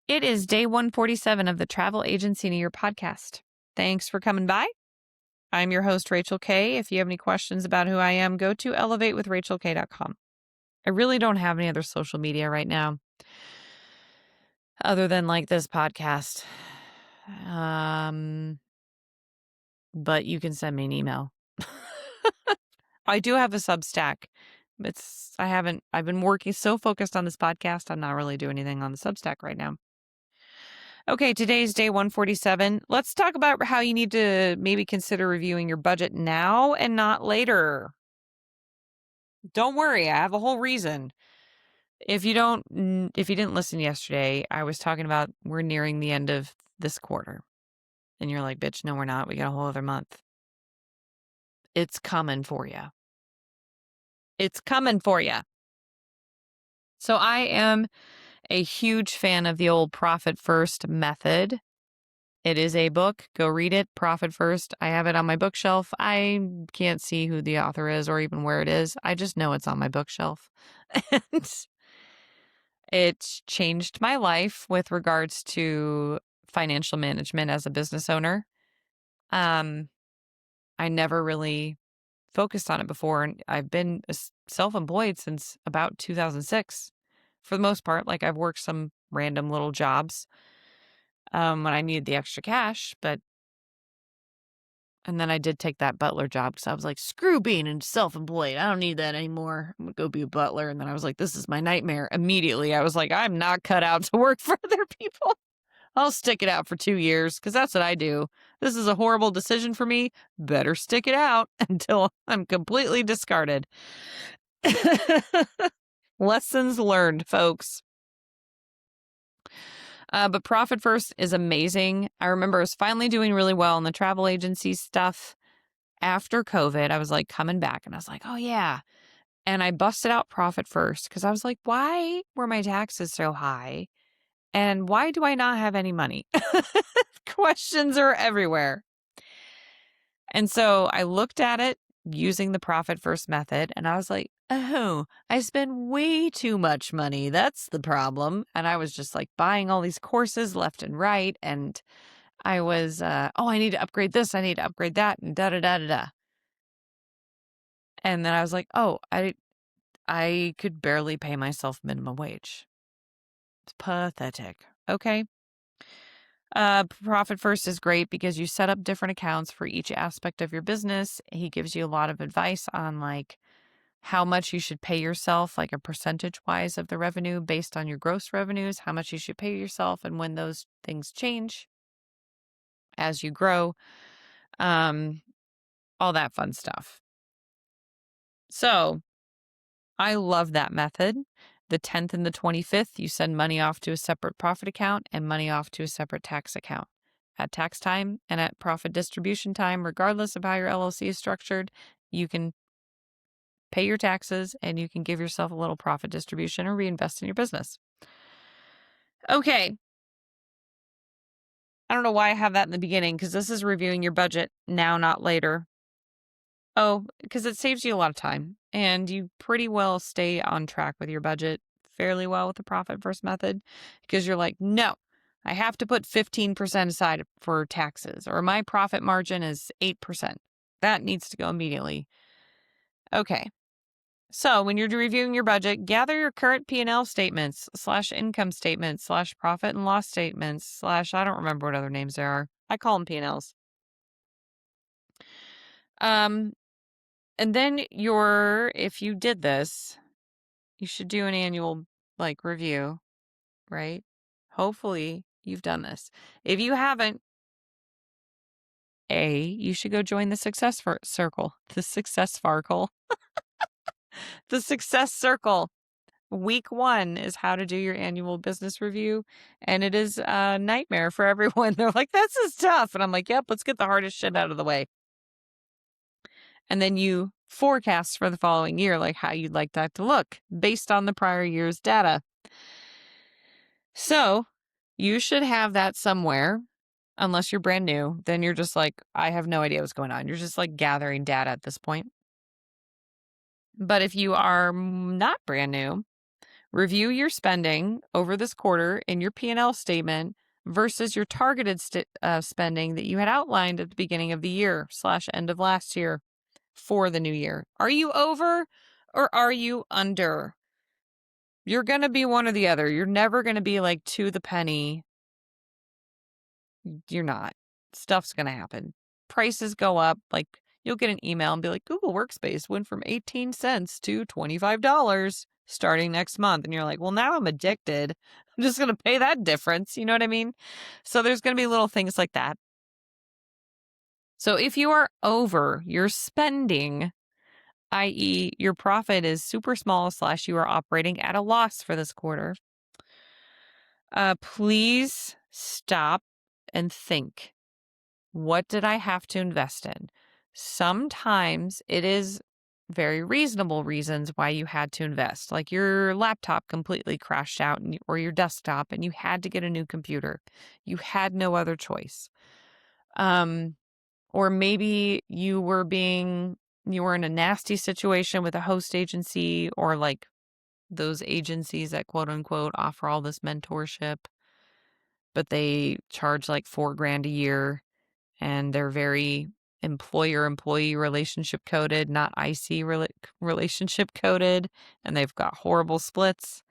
It is day 147 of the Travel Agency New Year podcast. Thanks for coming by. I'm your host, Rachel K. If you have any questions about who I am, go to elevatewithrachelk.com. I really don't have any other social media right now other than like this podcast. But you can send me an email. I do have a Substack. I've been working so focused on this podcast. I'm not really doing anything on the Substack right now. Okay, today's day 147. Let's talk about how you need to maybe consider reviewing your budget now and not later. Don't worry, I have a whole reason. If you didn't listen yesterday, I was talking about we're nearing the end of this quarter. And you're like, bitch, no, we're not. We got a whole other month. It's coming for you. It's coming for you. So I am a huge fan of the old Profit First method. It is a book. Go read it. Profit First. I have it on my bookshelf. I can't see who the author is or even where it is. I just know it's on my bookshelf. And it's changed my life with regards to financial management as a business owner. I never really focused on it before. And I've been self-employed since about 2006. For the most part, like I've worked some random little jobs when I needed the extra cash, and then I did take that butler job because I was like, screw being self-employed. I don't need that anymore. I'm going to go be a butler. And then I was like, this is my nightmare. Immediately, I was like, I'm not cut out to work for other people. I'll stick it out for 2 years because that's what I do. This is a horrible decision for me. Better stick it out until I'm completely discarded. Lessons learned, folks. But Profit First is amazing. I remember I was finally doing really well in the travel agency stuff after COVID. I was like coming back and I was like, oh yeah. And I busted out Profit First because I was like, why were my taxes so high? And why do I not have any money? Questions are everywhere. And so I looked at it using the Profit First method and I was like, oh, I spend way too much money. That's the problem. And I was just like buying all these courses left and right. And I was, I need to upgrade this. I need to upgrade that and da da da da da. And then I was like, oh, I could barely pay myself minimum wage. It's pathetic. Okay. Profit First is great because you set up different accounts for each aspect of your business. He gives you a lot of advice on like how much you should pay yourself, like a percentage wise of the revenue based on your gross revenues, how much you should pay yourself and when those things change as you grow, all that fun stuff. So I love that method. The 10th and the 25th, you send money off to a separate profit account and money off to a separate tax account. At tax time and at profit distribution time, regardless of how your LLC is structured, you can pay your taxes and you can give yourself a little profit distribution or reinvest in your business. Okay. I don't know why I have that in the beginning because this is reviewing your budget now, not later. Oh, because it saves you a lot of time and you pretty well stay on track with your budget fairly well with the Profit First method because you're like, no, I have to put 15% aside for taxes or my profit margin is 8%. That needs to go immediately. Okay. So when you're reviewing your budget, gather your current P&L statements / income statements / profit and loss statements / I don't remember what other names there are. I call them P&Ls. And then if you did this, you should do an annual review, right? Hopefully you've done this. If you haven't, you should go join the Success Circle, the Success Farkle, the Success Circle. Week 1 is how to do your annual business review. And it is a nightmare for everyone. They're like, this is tough. And I'm like, yep, let's get the hardest shit out of the way. And then you forecast for the following year, like how you'd like that to look based on the prior year's data. So you should have that somewhere, unless you're brand new. Then you're just like, I have no idea what's going on. You're just like gathering data at this point. But if you are not brand new, Review your spending over this quarter in your P&L statement versus your targeted spending that you had outlined at the beginning of the year / end of last year for the new year. Are you over or are you under? You're going to be one or the other. You're never going to be like to the penny. You're not. Stuff's going to happen. Prices go up. Like you'll get an email and be like, Google Workspace went from 18 cents to $25 starting next month. And you're like, well, now I'm addicted. I'm just going to pay that difference. You know what I mean? So there's going to be little things like that. So if you are over your spending, i.e. your profit is super small / you are operating at a loss for this quarter, please stop and think, what did I have to invest in? Sometimes it is very reasonable reasons why you had to invest, like your laptop completely crashed out or your desktop and you had to get a new computer. You had no other choice. Or maybe you were in a nasty situation with a host agency or like those agencies that quote unquote offer all this mentorship, but they charge like $4,000 a year and they're very employer-employee relationship coded, not IC relationship coded, and they've got horrible splits.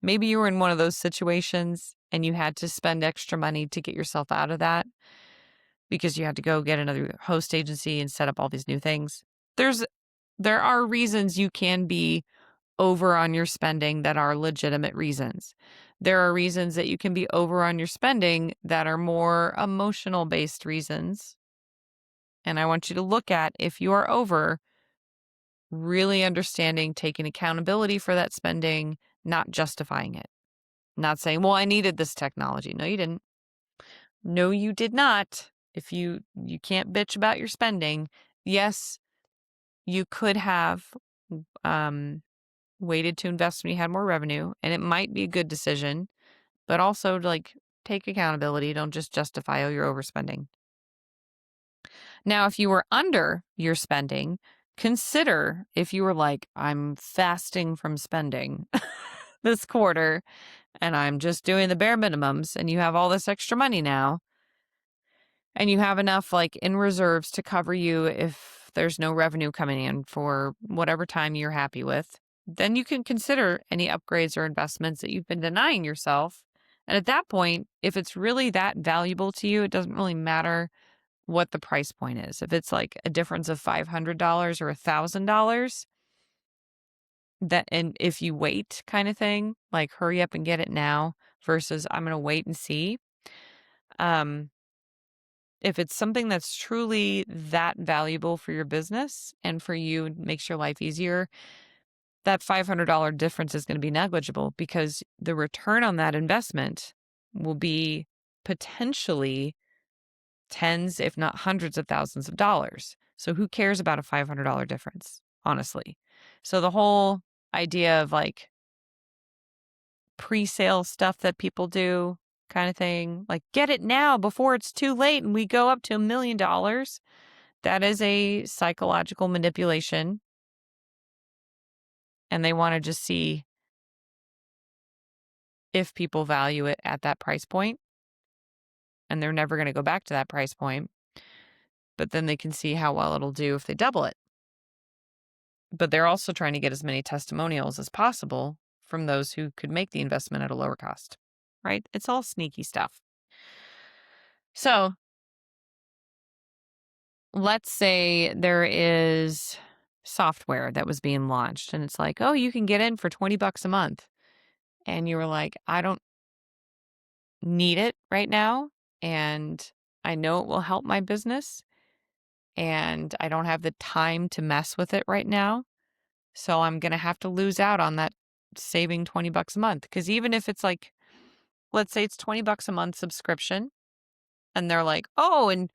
Maybe you were in one of those situations and you had to spend extra money to get yourself out of that because you had to go get another host agency and set up all these new things. There are reasons you can be over on your spending that are legitimate reasons. There are reasons that you can be over on your spending that are more emotional based reasons. And I want you to look at, if you are over, really understanding, taking accountability for that spending, not justifying it. Not saying, well, I needed this technology. No, you didn't. No, you did not. If you can't bitch about your spending, yes, you could have waited to invest when you had more revenue, and it might be a good decision, but also like take accountability. Don't just justify, oh, you're overspending. Now, if you were under your spending, consider if you were like, I'm fasting from spending this quarter and I'm just doing the bare minimums, and you have all this extra money now and you have enough like in reserves to cover you if there's no revenue coming in for whatever time you're happy with, then you can consider any upgrades or investments that you've been denying yourself. And at that point, if it's really that valuable to you, it doesn't really matter what the price point is. If it's like a difference of $500 or $1,000, that, and if you wait kind of thing, like hurry up and get it now versus I'm going to wait and see. If it's something that's truly that valuable for your business and for you, it makes your life easier, that $500 difference is going to be negligible because the return on that investment will be potentially tens, if not hundreds of thousands of dollars. So who cares about a $500 difference, honestly? So the whole idea of like pre-sale stuff that people do kind of thing, like get it now before it's too late and we go up to $1 million. That is a psychological manipulation. And they want to just see if people value it at that price point. And they're never going to go back to that price point. But then they can see how well it'll do if they double it. But they're also trying to get as many testimonials as possible from those who could make the investment at a lower cost, right? It's all sneaky stuff. So let's say there is software that was being launched and it's like, oh, you can get in for $20 a month. And you were like, I don't need it right now. And I know it will help my business. And I don't have the time to mess with it right now. So I'm going to have to lose out on that saving $20 a month. Because even if it's like, let's say it's $20 a month subscription, and they're like, oh, in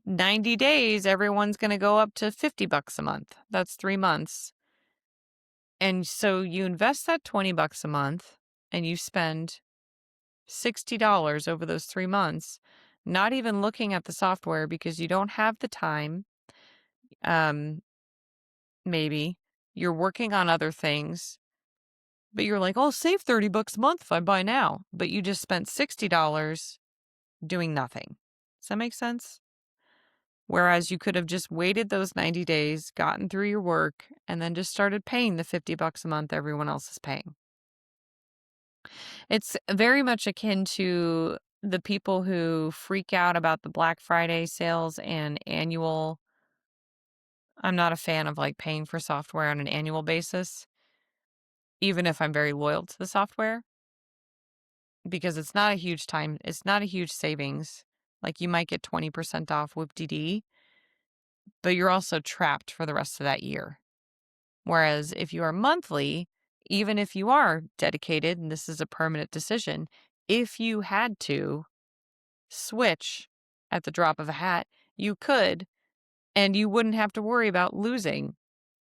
90 days, everyone's going to go up to $50 a month. That's 3 months. And so you invest that $20 a month and you spend $60 over those 3 months, not even looking at the software because you don't have the time. Maybe you're working on other things But you're like, oh, save $30 a month if I buy now. But you just spent $60 doing nothing. Does that make sense? Whereas you could have just waited those 90 days, gotten through your work, and then just started paying the $50 a month everyone else is paying. It's very much akin to the people who freak out about the Black Friday sales and annual. I'm not a fan of like paying for software on an annual basis, even if I'm very loyal to the software, because it's not a huge savings. Like you might get 20% off whoop-de-dee, but you're also trapped for the rest of that year. Whereas if you are monthly, even if you are dedicated and this is a permanent decision, if you had to switch at the drop of a hat, you could, and you wouldn't have to worry about losing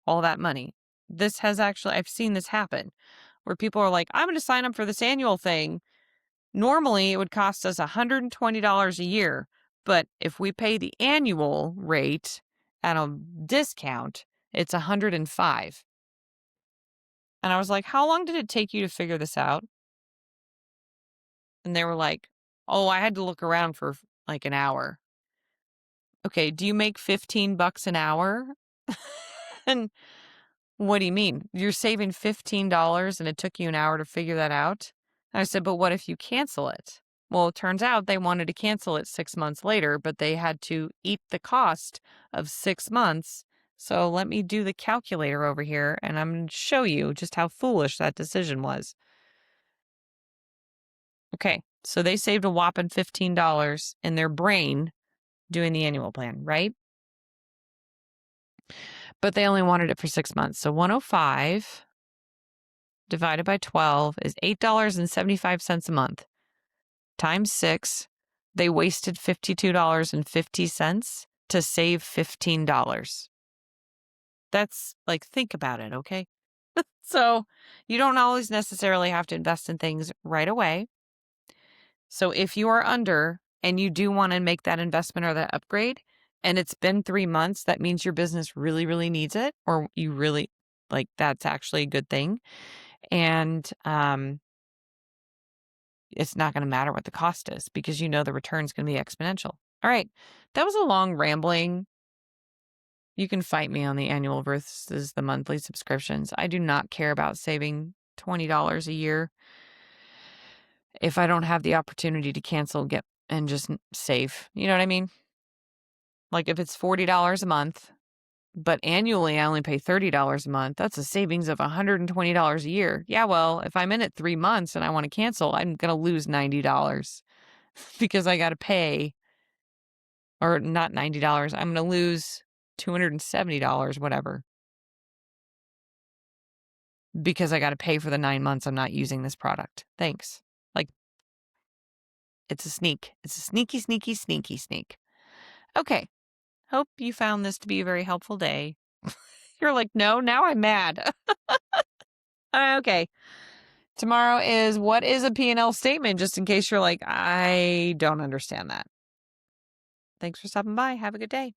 all that money. I've seen this happen where people are like, I'm going to sign up for this annual thing. Normally, it would cost us $120 a year. But if we pay the annual rate at a discount, it's $105. And I was like, how long did it take you to figure this out? And they were like, oh, I had to look around for like an hour. Okay, do you make $15 an hour? And what do you mean? You're saving $15 and it took you an hour to figure that out? And I said, but what if you cancel it? Well, it turns out they wanted to cancel it 6 months later, but they had to eat the cost of 6 months. So let me do the calculator over here and I'm going to show you just how foolish that decision was. Okay, so they saved a whopping $15 in their brain doing the annual plan, right? But they only wanted it for 6 months. So 105 divided by 12 is $8.75 a month. Times 6, they wasted $52.50 to save $15. That's like, think about it, okay? So you don't always necessarily have to invest in things right away. So if you are under and you do want to make that investment or that upgrade, and it's been 3 months, that means your business really, really needs it, or you really like that's actually a good thing. And it's not going to matter what the cost is because you know the return is going to be exponential. All right. That was a long rambling. You can fight me on the annual versus the monthly subscriptions. I do not care about saving $20 a year if I don't have the opportunity to cancel, and just save. You know what I mean? Like if it's $40 a month, but annually I only pay $30 a month, that's a savings of $120 a year. Yeah, well, if I'm in it 3 months and I want to cancel, I'm going to lose $90 because I got to pay, or not $90. I'm going to lose $270, whatever, because I got to pay for the 9 months I'm not using this product. Thanks. Like, it's a sneak. It's a sneaky, sneaky, sneaky sneak. Okay. Hope you found this to be a very helpful day. You're like, no, now I'm mad. Okay. Tomorrow is what is a P&L statement, just in case you're like, I don't understand that. Thanks for stopping by. Have a good day.